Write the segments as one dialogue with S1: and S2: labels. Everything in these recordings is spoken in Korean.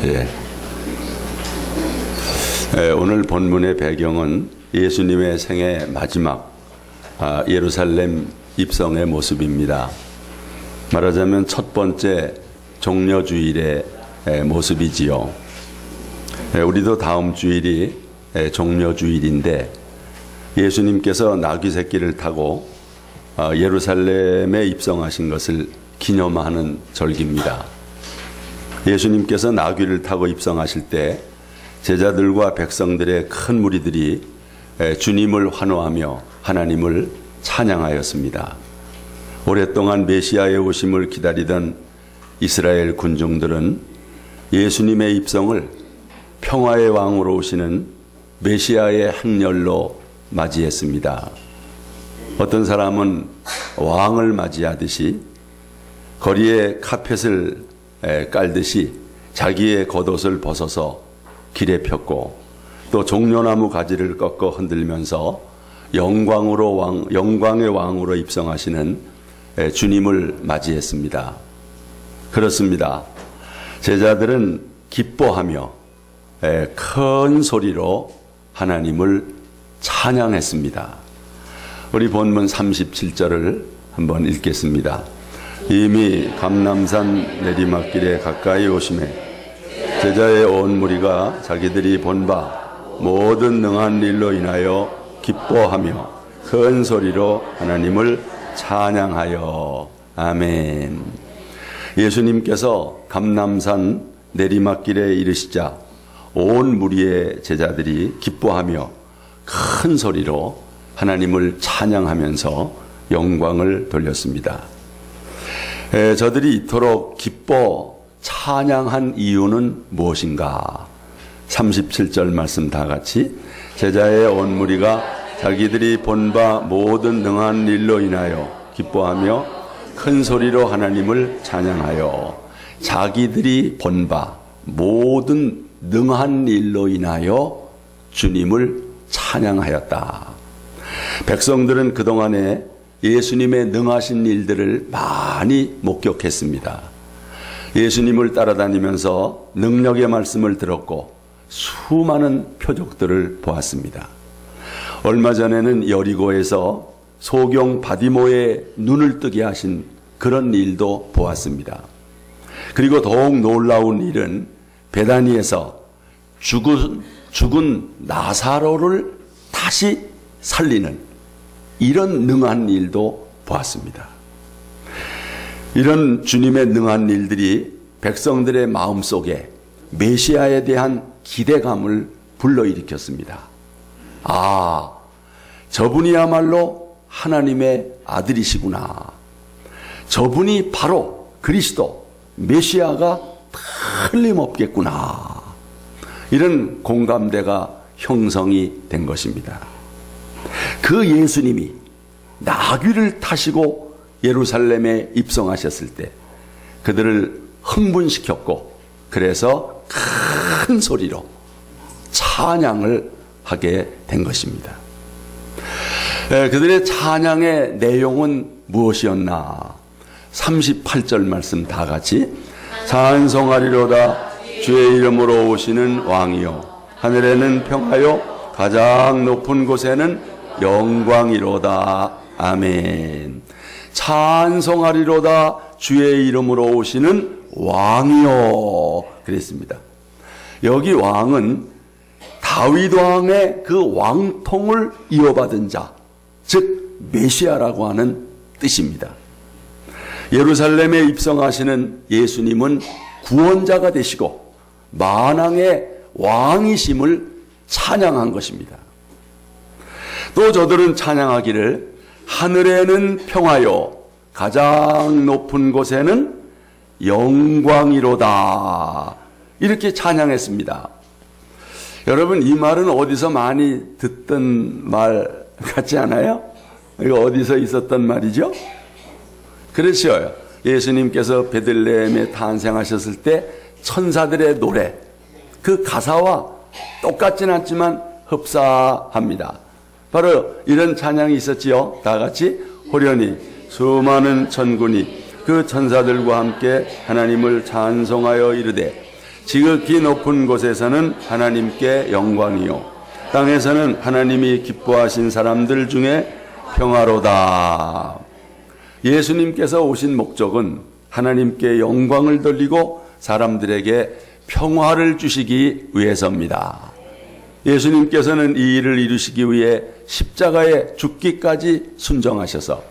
S1: 예. 오늘 본문의 배경은 예수님의 생애 마지막 예루살렘 입성의 모습입니다. 말하자면 첫 번째 종려주일의 모습이지요. 우리도 다음 주일이 종려주일인데 예수님께서 나귀 새끼를 타고 예루살렘에 입성하신 것을 기념하는 절기입니다. 예수님께서 나귀를 타고 입성하실 때 제자들과 백성들의 큰 무리들이 주님을 환호하며 하나님을 찬양하였습니다. 오랫동안 메시아의 오심을 기다리던 이스라엘 군중들은 예수님의 입성을 평화의 왕으로 오시는 메시아의 행렬로 맞이했습니다. 어떤 사람은 왕을 맞이하듯이 거리에 카펫을 깔듯이 자기의 겉옷을 벗어서 길에 폈고 또 종려나무 가지를 꺾어 흔들면서 영광의 왕으로 입성하시는 주님을 맞이했습니다. 그렇습니다. 제자들은 기뻐하며 큰 소리로 하나님을 찬양했습니다. 우리 본문 37절을 한번 읽겠습니다. 이미 감람산 내리막길에 가까이 오심에 제자의 온 무리가 자기들이 본 바 모든 능한 일로 인하여 기뻐하며 큰 소리로 하나님을 찬양하여. 아멘. 예수님께서 감람산 내리막길에 이르시자 온 무리의 제자들이 기뻐하며 큰 소리로 하나님을 찬양하면서 영광을 돌렸습니다. 저들이 이토록 기뻐 찬양한 이유는 무엇인가? 37절 말씀 다 같이. 제자의 온 무리가 자기들이 본 바 모든 능한 일로 인하여 기뻐하며 큰 소리로 하나님을 찬양하여. 자기들이 본 바 모든 능한 일로 인하여 주님을 찬양하였다. 백성들은 그동안에 예수님의 능하신 일들을 많이 목격했습니다. 예수님을 따라다니면서 능력의 말씀을 들었고 수많은 표적들을 보았습니다. 얼마 전에는 여리고에서 소경 바디모의 눈을 뜨게 하신 그런 일도 보았습니다. 그리고 더욱 놀라운 일은 베다니에서 죽은 나사로를 다시 살리는 이런 능한 일도 보았습니다. 이런 주님의 능한 일들이 백성들의 마음속에 메시아에 대한 기대감을 불러일으켰습니다. 아, 저분이야말로 하나님의 아들이시구나. 저분이 바로 그리스도, 메시아가 틀림없겠구나. 이런 공감대가 형성이 된 것입니다. 그 예수님이 나귀를 타시고 예루살렘에 입성하셨을 때 그들을 흥분시켰고 그래서 큰 소리로 찬양을 하게 된 것입니다. 그들의 찬양의 내용은 무엇이었나? 38절 말씀 다 같이. 찬송하리로다 주의 이름으로 오시는 왕이요 하늘에는 평화요 가장 높은 곳에는 영광이로다. 아멘. 찬송하리로다 주의 이름으로 오시는 왕이요 그랬습니다. 여기 왕은 다윗 왕의 그 왕통을 이어받은 자, 즉 메시아라고 하는 뜻입니다. 예루살렘에 입성하시는 예수님은 구원자가 되시고 만왕의 왕이심을 찬양한 것입니다. 또 저들은 찬양하기를 하늘에는 평화요 가장 높은 곳에는 영광이로다 이렇게 찬양했습니다. 여러분, 이 말은 어디서 많이 듣던 말 같지 않아요? 이거 어디서 있었던 말이죠? 그렇죠. 예수님께서 베들레헴에 탄생하셨을 때 천사들의 노래, 그 가사와 똑같진 않지만 흡사합니다. 바로 이런 찬양이 있었지요. 다 같이. 호련히 수많은 천군이 그 천사들과 함께 하나님을 찬송하여 이르되 지극히 높은 곳에서는 하나님께 영광이요 땅에서는 하나님이 기뻐하신 사람들 중에 평화로다. 예수님께서 오신 목적은 하나님께 영광을 돌리고 사람들에게 평화를 주시기 위해서입니다. 예수님께서는 이 일을 이루시기 위해 십자가에 죽기까지 순종하셔서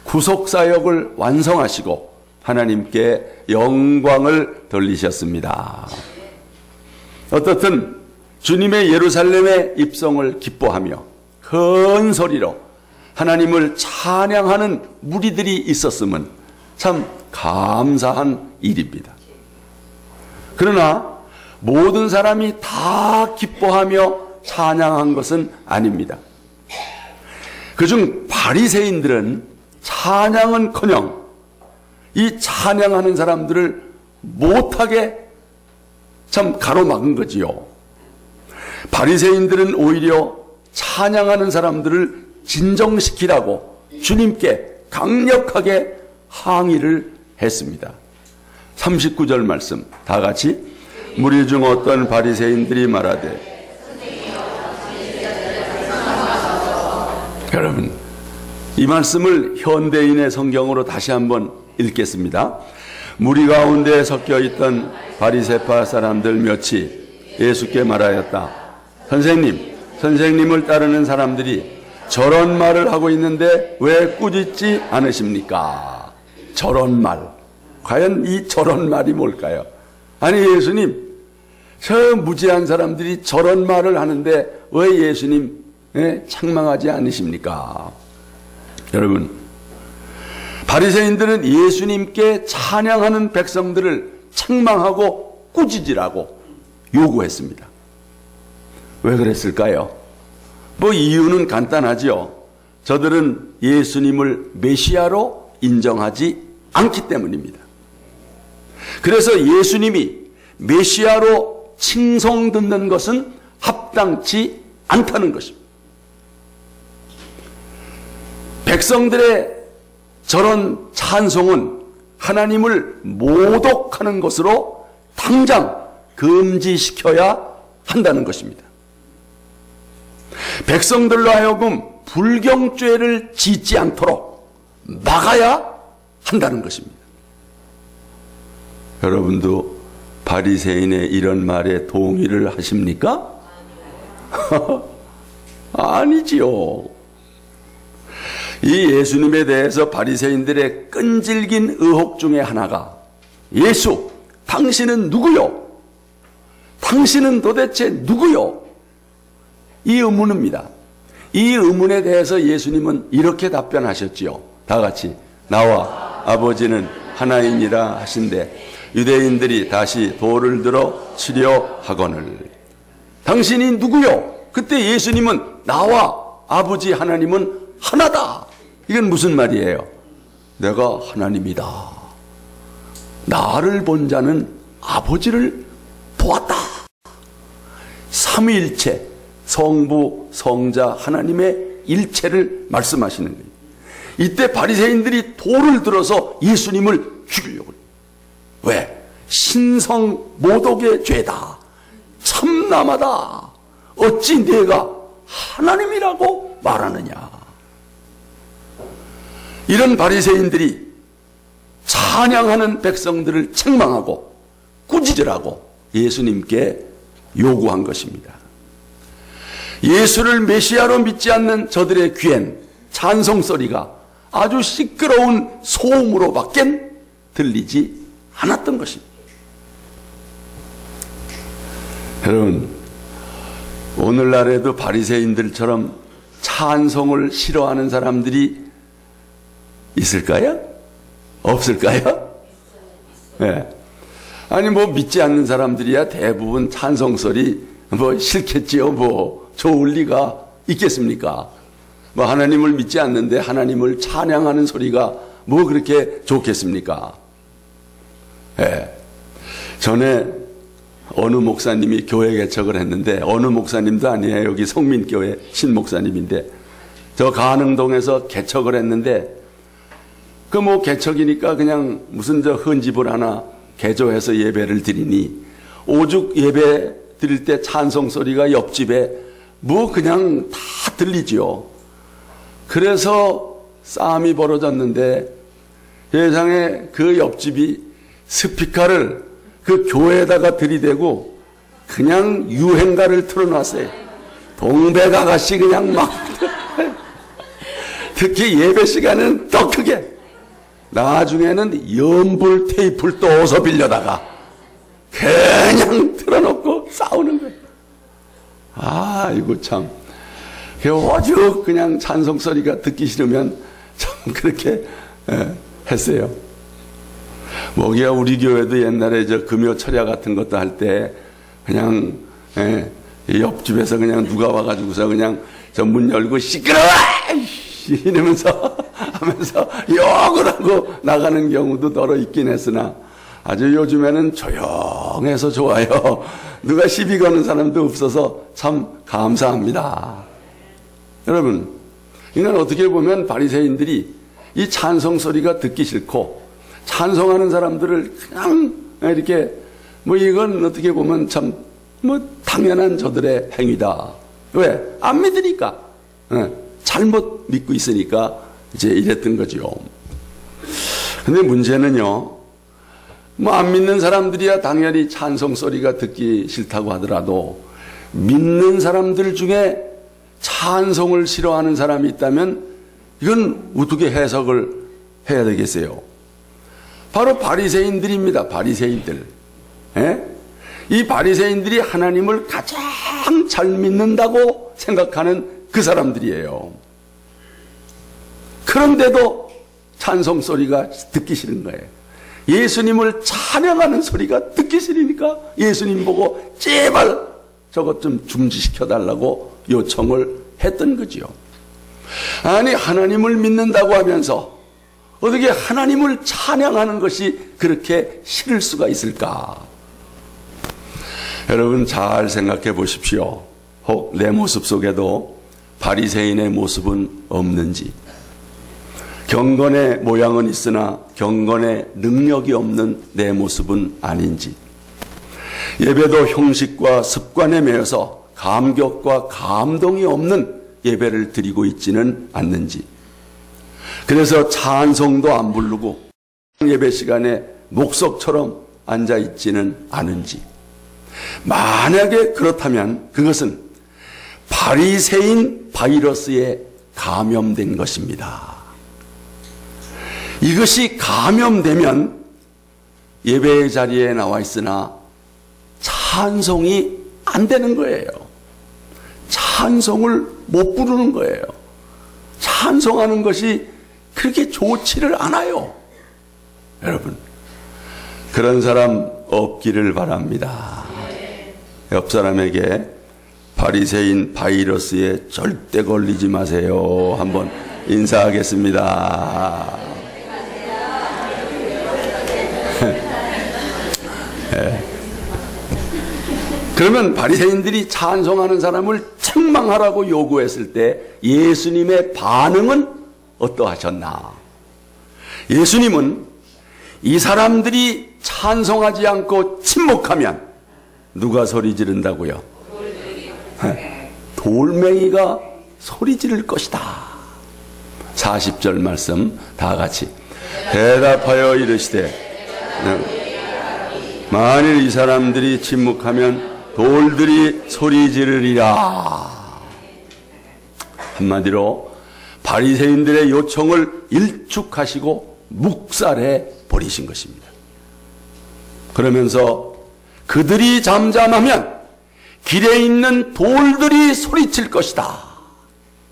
S1: 구속사역을 완성하시고 하나님께 영광을 돌리셨습니다. 어떻든 주님의 예루살렘의 입성을 기뻐하며 큰 소리로 하나님을 찬양하는 무리들이 있었음은 참 감사한 일입니다. 그러나 모든 사람이 다 기뻐하며 찬양한 것은 아닙니다. 그중 바리새인들은 찬양은커녕 이 찬양하는 사람들을 못하게 참 가로막은 거지요. 바리새인들은 오히려 찬양하는 사람들을 진정시키라고 주님께 강력하게 항의를 했습니다. 39절 말씀 다 같이 무리 중 어떤 바리새인들이 말하되 여러분 이 말씀을 현대인의 성경으로 다시 한번 읽겠습니다. 무리 가운데 섞여 있던 바리새파 사람들 몇이 예수께 말하였다. 선생님을 따르는 사람들이 저런 말을 하고 있는데 왜 꾸짖지 않으십니까? 저런 말. 과연 이 저런 말이 뭘까요? 아니 예수님, 저 무지한 사람들이 저런 말을 하는데 왜 예수님 책망하지 않으십니까? 여러분, 바리새인들은 예수님께 찬양하는 백성들을 책망하고 꾸짖으라고 요구했습니다. 왜 그랬을까요? 뭐 이유는 간단하지요. 저들은 예수님을 메시아로 인정하지 않기 때문입니다. 그래서 예수님이 메시아로 칭송 듣는 것은 합당치 않다는 것입니다. 백성들의 저런 찬송은 하나님을 모독하는 것으로 당장 금지시켜야 한다는 것입니다. 백성들로 하여금 불경죄를 짓지 않도록 막아야 한다는 것입니다. 여러분도 바리새인의 이런 말에 동의를 하십니까? 아니지요. 이 예수님에 대해서 바리새인들의 끈질긴 의혹 중에 하나가 예수, 당신은 누구요? 당신은 도대체 누구요? 이 의문입니다. 이 의문에 대해서 예수님은 이렇게 답변하셨지요. 다 같이 나와 아버지는 하나이니라 하신대 유대인들이 다시 돌을 들어 치려 하거늘. 당신이 누구요? 그때 예수님은 나와 아버지 하나님은 하나다. 이건 무슨 말이에요? 내가 하나님이다. 나를 본 자는 아버지를 보았다. 삼위일체 성부, 성자, 하나님의 일체를 말씀하시는 거예요. 이때 바리새인들이 돌을 들어서 예수님을 죽이려고 해요. 왜? 신성 모독의 죄다. 참남하다. 어찌 내가 하나님이라고 말하느냐. 이런 바리새인들이 찬양하는 백성들을 책망하고 꾸짖으라고 예수님께 요구한 것입니다. 예수를 메시아로 믿지 않는 저들의 귀엔 찬송소리가 아주 시끄러운 소음으로밖에 들리지 않았던 것입니다. 여러분, 오늘날에도 바리새인들처럼 찬송을 싫어하는 사람들이 있을까요? 없을까요? 네. 아니 뭐 믿지 않는 사람들이야 대부분 찬송소리 뭐 싫겠지요. 뭐 좋을 리가 있겠습니까? 뭐 하나님을 믿지 않는데 하나님을 찬양하는 소리가 뭐 그렇게 좋겠습니까? 네. 전에 어느 목사님이 교회 개척을 했는데, 어느 목사님도 아니에요. 여기 성민교회 신목사님인데, 저 가능동에서 개척을 했는데, 그 뭐 개척이니까 그냥 무슨 저 헌집을 하나 개조해서 예배를 드리니 오죽 예배 드릴 때 찬송 소리가 옆집에 뭐 그냥 다 들리지요. 그래서 싸움이 벌어졌는데 세상에 그 옆집이 스피커를 그 교회에다가 들이대고 그냥 유행가를 틀어놨어요. 동백아가씨 그냥 막 특히 예배 시간은 더 크게, 나중에는 연불 테이프를 또 어서 빌려다가 그냥 틀어놓고 싸우는 거예요. 이거 참 오죽 그냥 찬송 소리가 듣기 싫으면 참 그렇게 했어요. 뭐기야 우리 교회도 옛날에 저 금요 철야 같은 것도 할 때 그냥 옆집에서 그냥 누가 와가지고서 그냥 저 문 열고 시끄러워 이러면서 하면서 욕을 하고 나가는 경우도 더러 있긴 했으나 아주 요즘에는 조용해서 좋아요. 누가 시비 거는 사람도 없어서 참 감사합니다. 여러분, 이건 어떻게 보면 바리새인들이 이 찬송 소리가 듣기 싫고 찬송하는 사람들을 그냥 이렇게 뭐 이건 어떻게 보면 참 뭐 당연한 저들의 행위다. 왜? 안 믿으니까. 잘못 믿고 있으니까 이제 이랬던 거죠. 근데 문제는요, 뭐 안 믿는 사람들이야 당연히 찬송 소리가 듣기 싫다고 하더라도 믿는 사람들 중에 찬송을 싫어하는 사람이 있다면 이건 어떻게 해석을 해야 되겠어요? 바로 바리새인들입니다. 바리새인들. 이 바리새인들이 하나님을 가장 잘 믿는다고 생각하는 그 사람들이에요. 그런데도 찬송 소리가 듣기 싫은 거예요. 예수님을 찬양하는 소리가 듣기 싫으니까 예수님 보고 제발 저것 좀 중지시켜달라고 요청을 했던 거지요. 아니, 하나님을 믿는다고 하면서 어떻게 하나님을 찬양하는 것이 그렇게 싫을 수가 있을까? 여러분 잘 생각해 보십시오. 혹 내 모습 속에도 바리새인의 모습은 없는지, 경건의 모양은 있으나 경건의 능력이 없는 내 모습은 아닌지, 예배도 형식과 습관에 매여서 감격과 감동이 없는 예배를 드리고 있지는 않는지, 그래서 찬송도 안 부르고 예배 시간에 목석처럼 앉아 있지는 않은지, 만약에 그렇다면 그것은 바리새인 바이러스에 감염된 것입니다. 이것이 감염되면 예배의 자리에 나와 있으나 찬송이 안 되는 거예요. 찬송을 못 부르는 거예요. 찬송하는 것이 그렇게 좋지를 않아요. 여러분, 그런 사람 없기를 바랍니다. 옆 사람에게 바리새인 바이러스에 절대 걸리지 마세요. 한번 인사하겠습니다. 네. 그러면 바리새인들이 찬송하는 사람을 책망하라고 요구했을 때 예수님의 반응은 어떠하셨나? 예수님은 이 사람들이 찬송하지 않고 침묵하면 누가 소리 지른다고요? 돌멩이가 소리 지를 것이다. 40절 말씀 다 같이 대답하여 이르시되, 만일 이 사람들이 침묵하면 돌들이 소리 지르리라. 한마디로 바리새인들의 요청을 일축하시고 묵살해 버리신 것입니다. 그러면서 그들이 잠잠하면 길에 있는 돌들이 소리칠 것이다.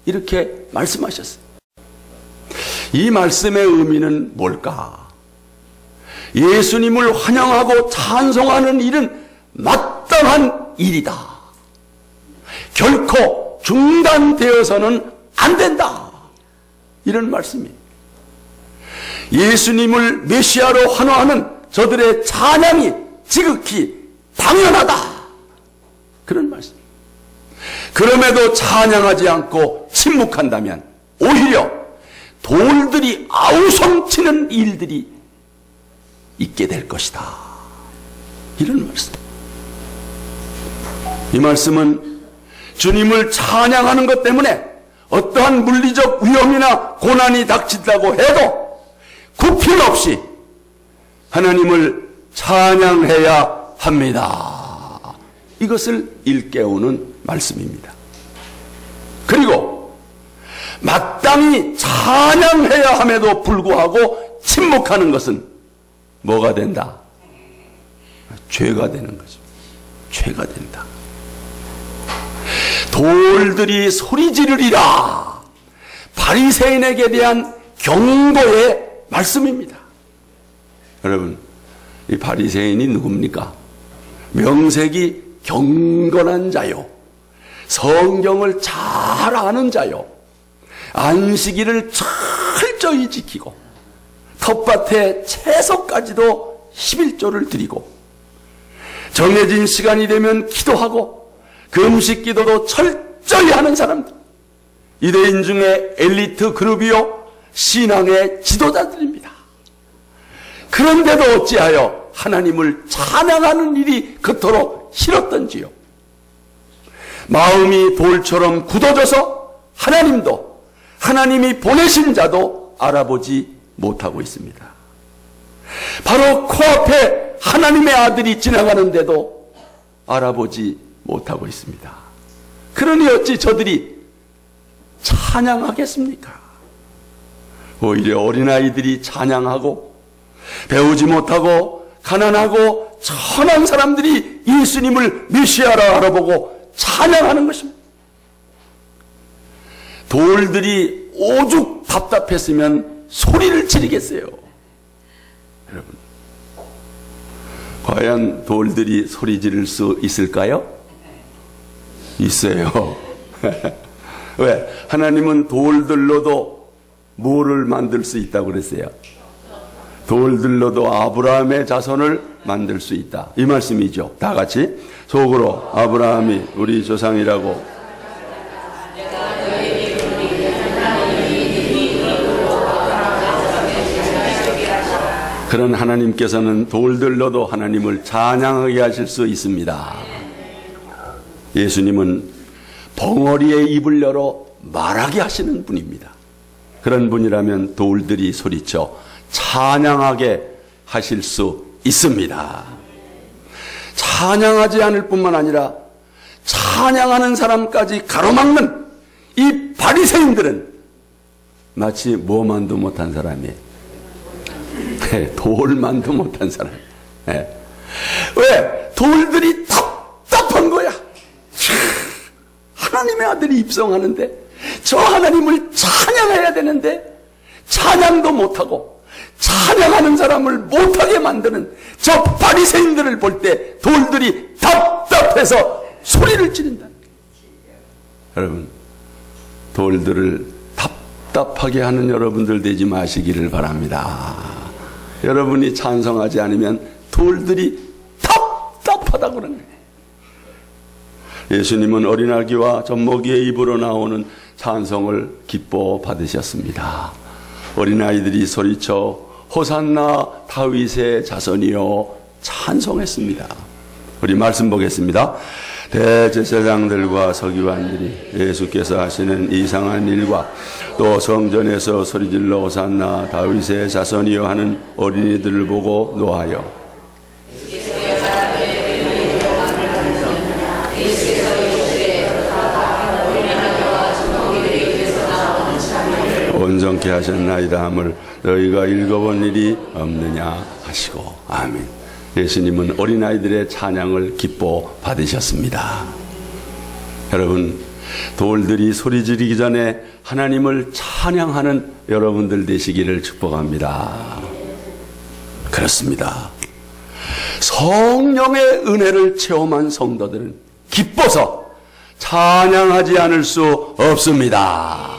S1: 이렇게 말씀하셨어요. 이 말씀의 의미는 뭘까? 예수님을 환영하고 찬송하는 일은 마땅한 일이다. 결코 중단되어서는 안 된다. 이런 말씀이에요. 예수님을 메시아로 환호하는 저들의 찬양이 지극히 당연하다. 그런 말씀. 그럼에도 찬양하지 않고 침묵한다면 오히려 돌들이 아우성치는 일들이 있게 될 것이다. 이런 말씀. 이 말씀은 주님을 찬양하는 것 때문에 어떠한 물리적 위험이나 고난이 닥친다고 해도 굽힘 없이 하나님을 찬양해야 합니다. 이것을 일깨우는 말씀입니다. 그리고 마땅히 찬양해야 함에도 불구하고 침묵하는 것은 뭐가 된다? 죄가 되는 거죠. 죄가 된다. 돌들이 소리 지르리라. 바리새인에게 대한 경고의 말씀입니다. 여러분, 이 바리새인이 누굽니까? 명색이 경건한 자요, 성경을 잘 아는 자요, 안식일을 철저히 지키고 텃밭에 채소까지도 11조를 드리고 정해진 시간이 되면 기도하고 금식 기도도 철저히 하는 사람들, 유대인 중에 엘리트 그룹이요 신앙의 지도자들입니다. 그런데도 어찌하여 하나님을 찬양하는 일이 그토록 싫었던지요. 마음이 돌처럼 굳어져서 하나님도, 하나님이 보내신 자도 알아보지 못하고 있습니다. 바로 코앞에 하나님의 아들이 지나가는데도 알아보지 못하고 있습니다. 그러니 어찌 저들이 찬양하겠습니까? 오히려 어린아이들이 찬양하고 배우지 못하고 가난하고 천한 사람들이 예수님을 메시아라 알아보고 찬양하는 것입니다. 돌들이 오죽 답답했으면 소리를 지르겠어요. 여러분, 과연 돌들이 소리 지를 수 있을까요? 있어요. 왜? 하나님은 돌들로도 뭐를 만들 수 있다고 그랬어요? 돌들로도 아브라함의 자손을 만들 수 있다. 이 말씀이죠. 다 같이 속으로 아브라함이 우리 조상이라고. 그런 하나님께서는 돌들로도 하나님을 찬양하게 하실 수 있습니다. 예수님은 벙어리의 입을 열어 말하게 하시는 분입니다. 그런 분이라면 돌들이 소리쳐 찬양하게 하실 수 있습니다. 찬양하지 않을 뿐만 아니라 찬양하는 사람까지 가로막는 이 바리새인들은 마치 뭐만도 못한 사람이에요. 돌만도 못한 사람. 왜? 돌들이 답답한 거야. 하나님의 아들이 입성하는데, 저 하나님을 찬양해야 되는데 찬양도 못하고 찬양하는 사람을 못하게 만드는 저 바리새인들을 볼 때 돌들이 답답해서 소리를 지른다. 여러분, 돌들을 답답하게 하는 여러분들 되지 마시기를 바랍니다. 여러분이 찬송하지 않으면 돌들이 답답하다고 그러는 거예요. 예수님은 어린아기와 젖먹이의 입으로 나오는 찬송을 기뻐 받으셨습니다. 어린아이들이 소리쳐 호산나 다윗의 자손이여 찬송했습니다. 우리 말씀 보겠습니다. 대제사장들과 서기관들이 예수께서 하시는 이상한 일과 또 성전에서 소리질러 호산나 다윗의 자손이여 하는 어린이들을 보고 노하여 온전케 하셨나이다 함을 너희가 읽어본 일이 없느냐 하시고. 아멘. 예수님은 어린아이들의 찬양을 기뻐 받으셨습니다. 여러분, 돌들이 소리 지르기 전에 하나님을 찬양하는 여러분들 되시기를 축복합니다. 그렇습니다. 성령의 은혜를 체험한 성도들은 기뻐서 찬양하지 않을 수 없습니다.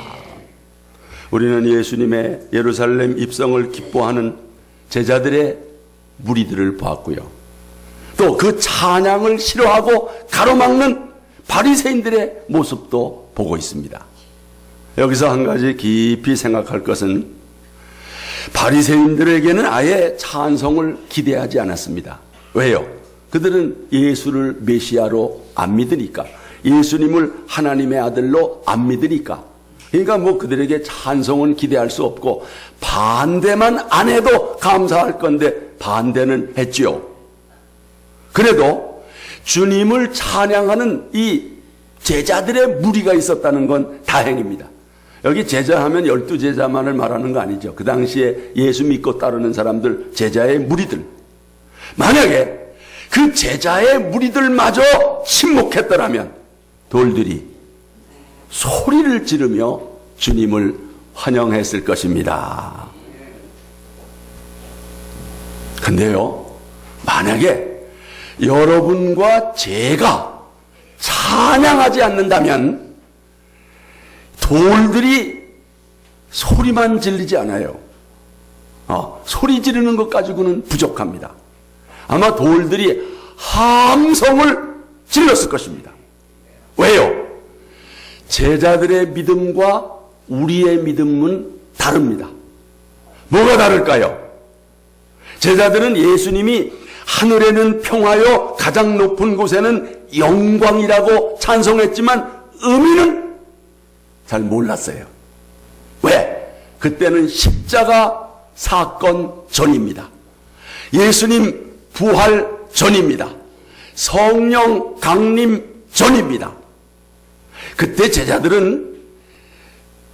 S1: 우리는 예수님의 예루살렘 입성을 기뻐하는 제자들의 무리들을 보았고요. 또 그 찬양을 싫어하고 가로막는 바리새인들의 모습도 보고 있습니다. 여기서 한 가지 깊이 생각할 것은 바리새인들에게는 아예 찬송을 기대하지 않았습니다. 왜요? 그들은 예수를 메시아로 안 믿으니까, 예수님을 하나님의 아들로 안 믿으니까. 그러니까 뭐 그들에게 찬송은 기대할 수 없고 반대만 안 해도 감사할 건데 반대는 했지요. 그래도 주님을 찬양하는 이 제자들의 무리가 있었다는 건 다행입니다. 여기 제자하면 12제자만을 말하는 거 아니죠. 그 당시에 예수 믿고 따르는 사람들, 제자의 무리들. 만약에 그 제자의 무리들마저 침묵했더라면 돌들이 소리를 지르며 주님을 환영했을 것입니다. 근데요, 만약에 여러분과 제가 찬양하지 않는다면 돌들이 소리만 지르지 않아요. 소리 지르는 것 가지고는 부족합니다. 아마 돌들이 함성을 질렀을 것입니다. 왜요? 제자들의 믿음과 우리의 믿음은 다릅니다. 뭐가 다를까요? 제자들은 예수님이 하늘에는 평화요 가장 높은 곳에는 영광이라고 찬송했지만 의미는 잘 몰랐어요. 왜? 그때는 십자가 사건 전입니다. 예수님 부활 전입니다. 성령 강림 전입니다. 그때 제자들은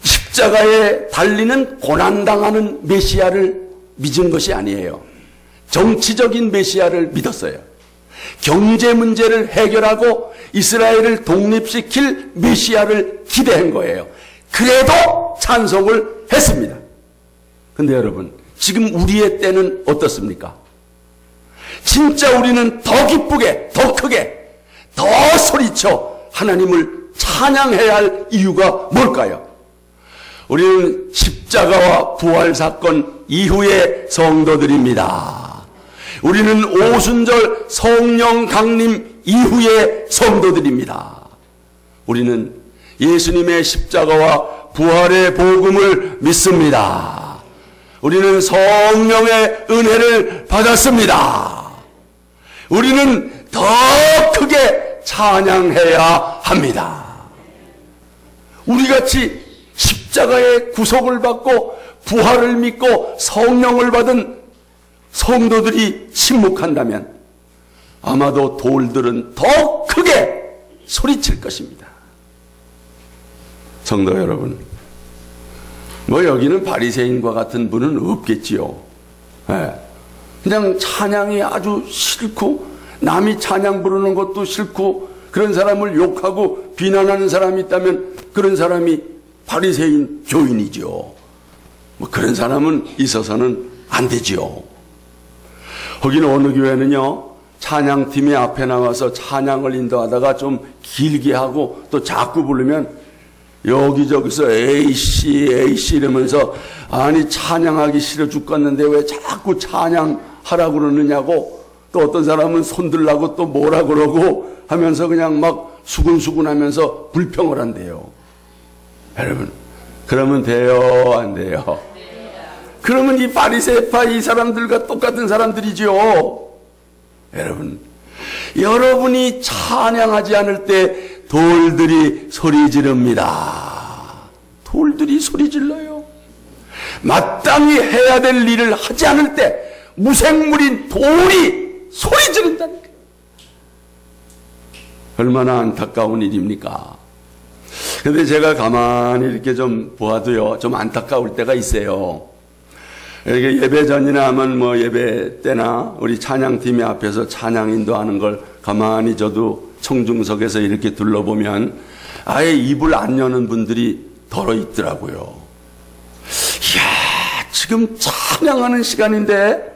S1: 십자가에 달리는 고난당하는 메시아를 믿은 것이 아니에요. 정치적인 메시아를 믿었어요. 경제 문제를 해결하고 이스라엘을 독립시킬 메시아를 기대한 거예요. 그래도 찬송을 했습니다. 근데 여러분, 지금 우리의 때는 어떻습니까? 진짜 우리는 더 기쁘게, 더 크게, 더 소리쳐 하나님을 찬양해야 할 이유가 뭘까요? 우리는 십자가와 부활 사건 이후의 성도들입니다. 우리는 오순절 성령 강림 이후의 성도들입니다. 우리는 예수님의 십자가와 부활의 복음을 믿습니다. 우리는 성령의 은혜를 받았습니다. 우리는 더 크게 찬양해야 합니다. 우리같이 십자가의 구속을 받고 부활을 믿고 성령을 받은 성도들이 침묵한다면 아마도 돌들은 더 크게 소리칠 것입니다. 성도 여러분, 뭐 여기는 바리새인과 같은 분은 없겠지요. 그냥 찬양이 아주 싫고 남이 찬양 부르는 것도 싫고 그런 사람을 욕하고 비난하는 사람이 있다면 그런 사람이 바리새인 교인이죠. 뭐 그런 사람은 있어서는 안 되지요. 거기는 어느 교회는요, 찬양팀이 앞에 나와서 찬양을 인도하다가 좀 길게 하고 또 자꾸 부르면 여기저기서 에이씨 에이씨 이러면서 아니 찬양하기 싫어 죽겠는데 왜 자꾸 찬양하라고 그러느냐고, 또 어떤 사람은 손들라고 또 뭐라 그러고 하면서 그냥 막 수근수근 하면서 불평을 한대요. 여러분, 그러면 돼요, 안 돼요? 그러면 이 바리새파 이 사람들과 똑같은 사람들이죠. 여러분, 여러분이 찬양하지 않을 때 돌들이 소리 지릅니다. 돌들이 소리 질러요. 마땅히 해야 될 일을 하지 않을 때 무생물인 돌이 소리 지른다니까. 얼마나 안타까운 일입니까? 근데 제가 가만히 이렇게 좀 보아도요, 좀 안타까울 때가 있어요. 이렇게 예배 전이나 하면 뭐 예배 때나 우리 찬양팀이 앞에서 찬양 인도하는 걸 가만히 저도 청중석에서 이렇게 둘러보면 아예 입을 안 여는 분들이 덜어 있더라고요. 이야, 지금 찬양하는 시간인데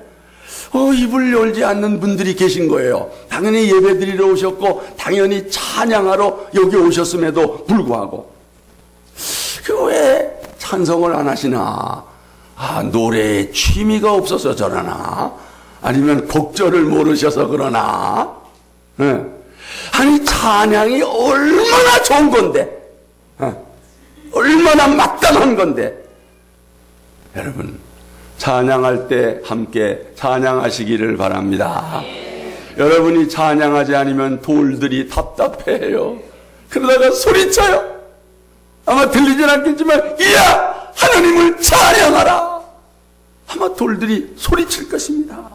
S1: 입을 열지 않는 분들이 계신 거예요. 당연히 예배 드리러 오셨고 당연히 찬양하러 여기 오셨음에도 불구하고 왜 찬송을 안 하시나? 노래에 취미가 없어서 저러나? 아니면 곡절을 모르셔서 그러나? 아니 찬양이 얼마나 좋은 건데, 얼마나 마땅한 건데. 여러분, 찬양할 때 함께 찬양하시기를 바랍니다. 여러분이 찬양하지 않으면 돌들이 답답해해요. 그러다가 소리쳐요. 아마 들리진 않겠지만 이야 하나님을 찬양하라. 아마 돌들이 소리칠 것입니다.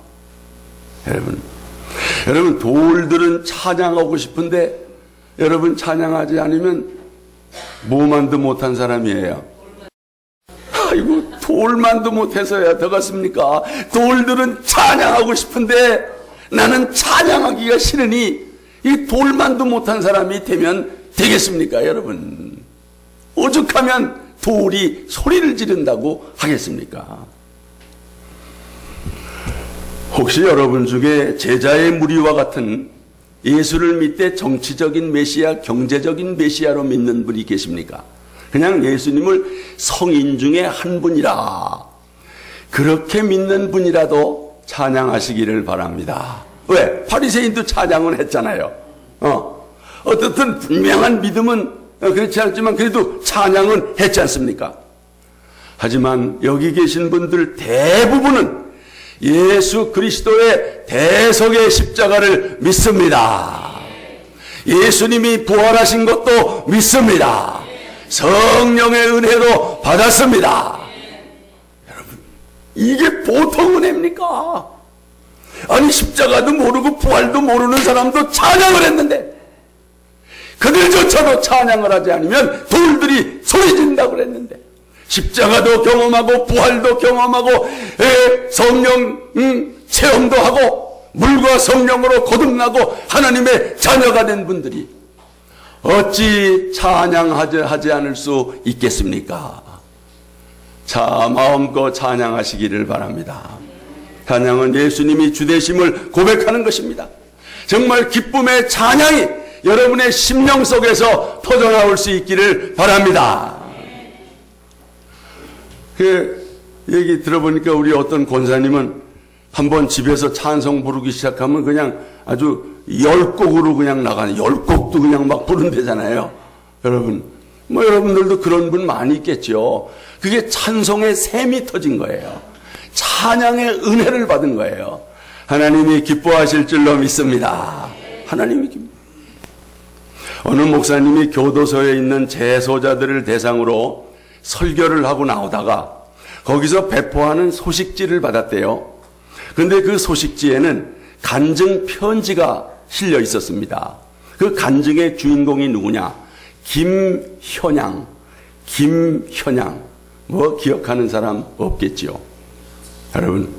S1: 여러분 돌들은 찬양하고 싶은데 여러분 찬양하지 않으면 뭐만도 못한 사람이에요. 아이고 돌만도 못해서야 더 같습니까? 돌들은 찬양하고 싶은데 나는 찬양하기가 싫으니 이 돌만도 못한 사람이 되면 되겠습니까 여러분? 오죽하면 돌이 소리를 지른다고 하겠습니까? 혹시 여러분 중에 제자의 무리와 같은 예수를 믿되 정치적인 메시아, 경제적인 메시아로 믿는 분이 계십니까? 그냥 예수님을 성인 중에 한 분이라 그렇게 믿는 분이라도 찬양하시기를 바랍니다. 왜? 바리새인도 찬양은 했잖아요. 어떻든 분명한 믿음은 그렇지 않지만 그래도 찬양은 했지 않습니까? 하지만 여기 계신 분들 대부분은 예수 그리스도의 대속의 십자가를 믿습니다. 예수님이 부활하신 것도 믿습니다. 성령의 은혜도 받았습니다. 여러분, 이게 보통 은혜입니까? 아니 십자가도 모르고 부활도 모르는 사람도 찬양을 했는데 그들조차도 찬양을 하지 않으면 돌들이 소리진다고 그랬는데 십자가도 경험하고 부활도 경험하고 성령 체험도 하고 물과 성령으로 거듭나고 하나님의 자녀가 된 분들이 어찌 찬양하지 않을 수 있겠습니까? 자, 마음껏 찬양하시기를 바랍니다. 찬양은 예수님이 주되심을 고백하는 것입니다. 정말 기쁨의 찬양이 여러분의 심령 속에서 터져나올 수 있기를 바랍니다. 그 얘기 들어보니까 우리 어떤 권사님은 한번 집에서 찬송 부르기 시작하면 그냥 아주 10곡으로 그냥 나가는 10곡도 그냥 막 부른대잖아요. 여러분, 뭐 여러분들도 그런 분 많이 있겠죠. 그게 찬송의 샘이 터진 거예요. 찬양의 은혜를 받은 거예요. 하나님이 기뻐하실 줄로 믿습니다. 하나님이 어느 목사님이 교도소에 있는 재소자들을 대상으로 설교를 하고 나오다가 거기서 배포하는 소식지를 받았대요. 그런데 그 소식지에는 간증 편지가 실려 있었습니다. 그 간증의 주인공이 누구냐? 김현양. 뭐 기억하는 사람 없겠지요. 여러분,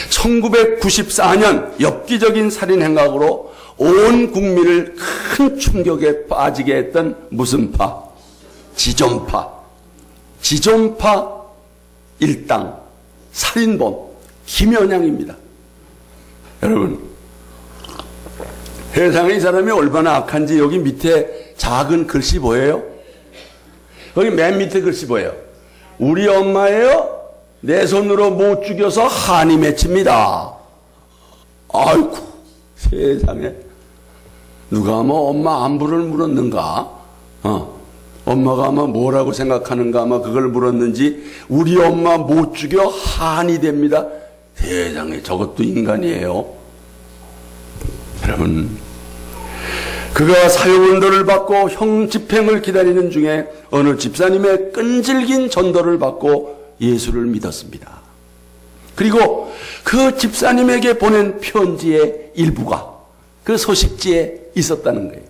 S1: 1994년 엽기적인 살인 행각으로 온 국민을 큰 충격에 빠지게 했던 무슨 파? 지존파 일당 살인범 김현양입니다. 여러분, 세상에 이 사람이 얼마나 악한지 여기 밑에 작은 글씨 보여요? 거기 맨 밑에 글씨 보여요. 우리 엄마예요? 내 손으로 못 죽여서 한이 맺힙니다. 아이고, 세상에. 누가 뭐 엄마 안부를 물었는가? 엄마가 아마 뭐라고 생각하는가 아마 그걸 물었는지 우리 엄마 못 죽여 한이 됩니다. 세상에, 저것도 인간이에요. 여러분, 그가 사형언도를 받고 형 집행을 기다리는 중에 어느 집사님의 끈질긴 전도를 받고 예수를 믿었습니다. 그리고 그 집사님에게 보낸 편지의 일부가 그 소식지에 있었다는 거예요.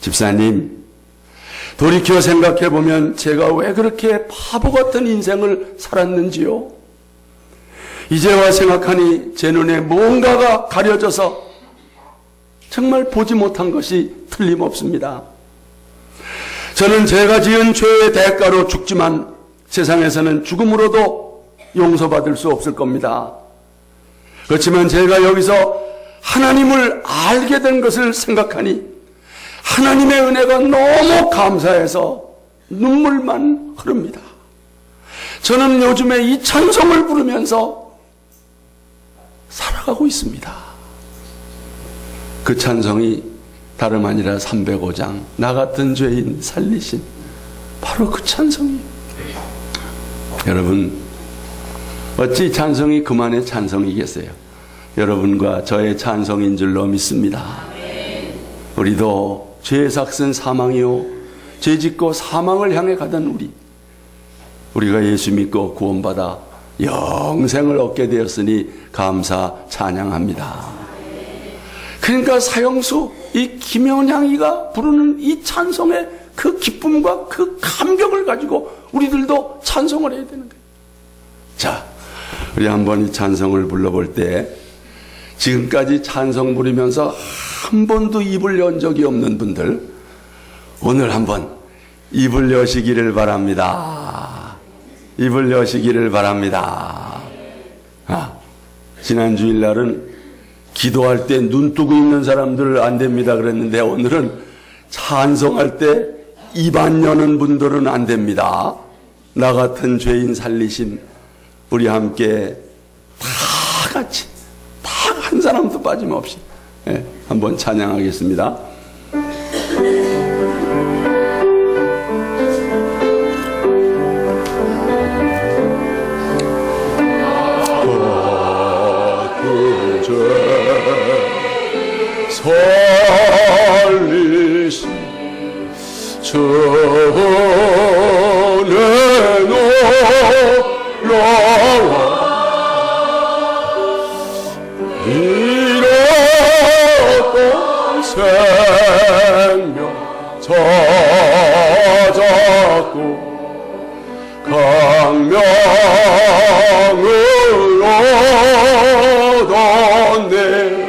S1: 집사님, 돌이켜 생각해보면 제가 왜 그렇게 바보 같은 인생을 살았는지요? 이제와 생각하니 제 눈에 뭔가가 가려져서 정말 보지 못한 것이 틀림없습니다. 저는 제가 지은 죄의 대가로 죽지만 세상에서는 죽음으로도 용서받을 수 없을 겁니다. 그렇지만 제가 여기서 하나님을 알게 된 것을 생각하니 하나님의 은혜가 너무 감사해서 눈물만 흐릅니다. 저는 요즘에 이 찬송을 부르면서 살아가고 있습니다. 그 찬송이 다름 아니라 305장 나 같은 죄인 살리신 바로 그 찬송이에요. 여러분, 어찌 찬송이 그만의 찬송이겠어요? 여러분과 저의 찬송인 줄로 믿습니다. 우리도 죄의 삭은 사망이요 죄 짓고 사망을 향해 가던 우리가 예수 믿고 구원받아 영생을 얻게 되었으니 감사 찬양합니다. 그러니까 사형수 이 김연향이가 부르는 이 찬송의 그 기쁨과 그 감격을 가지고 우리들도 찬송을 해야 되는 거예요. 자, 우리 한번 이 찬송을 불러볼 때 지금까지 찬송 부르면서 한 번도 입을 연 적이 없는 분들 오늘 한번 입을 여시기를 바랍니다. 입을 여시기를 바랍니다. 지난 주일날은 기도할 때 눈 뜨고 있는 사람들 안 됩니다 그랬는데 오늘은 찬송할 때 입 안 여는 분들은 안 됩니다. 나 같은 죄인 살리신 우리 함께 다 같이 다 한 사람도 빠짐없이 한번 찬양하겠습니다. 살리신 전에 놀라워 잃었던 생명 찾았고 강명을 얻었네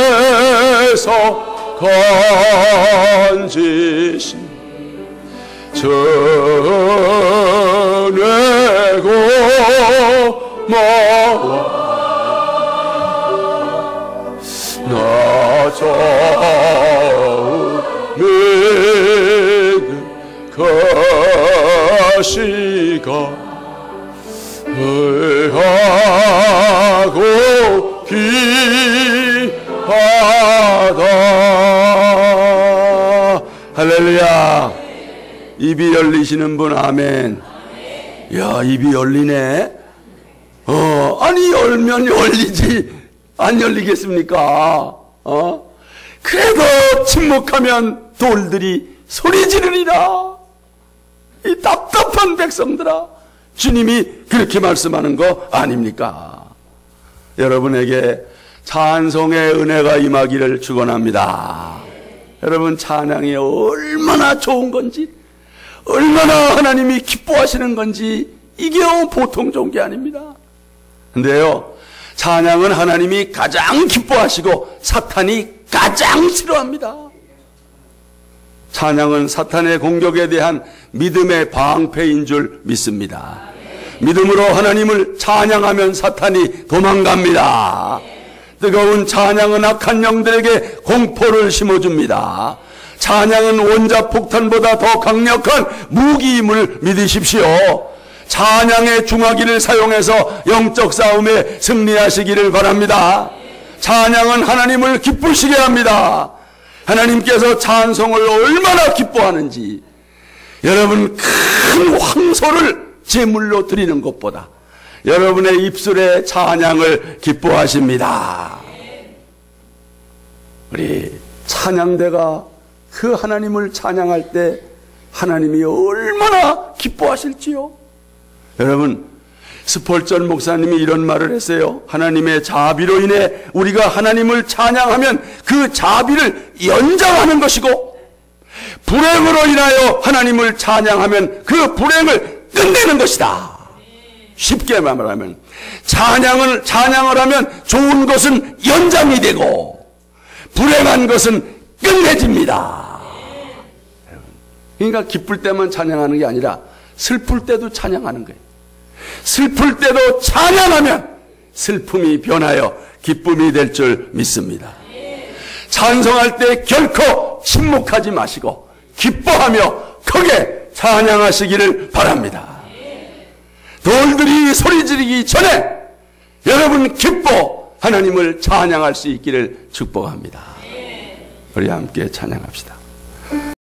S1: 건재하게서 건지신 전에 고마워 나 처음 가시가 의하고 귀하다. 할렐루야. 입이 열리시는 분 아멘. 야, 입이 열리네. 아니 열면 열리지 안 열리겠습니까? 그래도 침묵하면 돌들이 소리 지르리라. 이 답답한 백성들아, 주님이 그렇게 말씀하는 거 아닙니까? 여러분에게 찬송의 은혜가 임하기를 축원합니다. 여러분, 찬양이 얼마나 좋은 건지, 얼마나 하나님이 기뻐하시는 건지 이게 보통 좋은 게 아닙니다. 근데요, 찬양은 하나님이 가장 기뻐하시고 사탄이 가장 싫어합니다. 찬양은 사탄의 공격에 대한 믿음의 방패인 줄 믿습니다. 믿음으로 하나님을 찬양하면 사탄이 도망갑니다. 뜨거운 찬양은 악한 영들에게 공포를 심어줍니다. 찬양은 원자폭탄보다 더 강력한 무기임을 믿으십시오. 찬양의 중화기를 사용해서 영적 싸움에 승리하시기를 바랍니다. 찬양은 하나님을 기쁘시게 합니다. 하나님께서 찬송을 얼마나 기뻐하는지, 여러분, 큰 황소를 제물로 드리는 것보다 여러분의 입술에 찬양을 기뻐하십니다. 우리 찬양대가 그 하나님을 찬양할 때 하나님이 얼마나 기뻐하실지요. 여러분, 스폴전 목사님이 이런 말을 했어요. 하나님의 자비로 인해 우리가 하나님을 찬양하면 그 자비를 연장하는 것이고, 불행으로 인하여 하나님을 찬양하면 그 불행을 끝내는 것이다. 쉽게 말하면 찬양을 하면 좋은 것은 연장이 되고 불행한 것은 끝내집니다. 그러니까 기쁠 때만 찬양하는 게 아니라 슬플 때도 찬양하는 거예요. 슬플 때도 찬양하면 슬픔이 변하여 기쁨이 될 줄 믿습니다. 찬송할 때 결코 침묵하지 마시고 기뻐하며 크게 찬양하시기를 바랍니다. 돌들이 소리 지르기 전에 여러분 기뻐 하나님을 찬양할 수 있기를 축복합니다. 우리 함께 찬양합시다.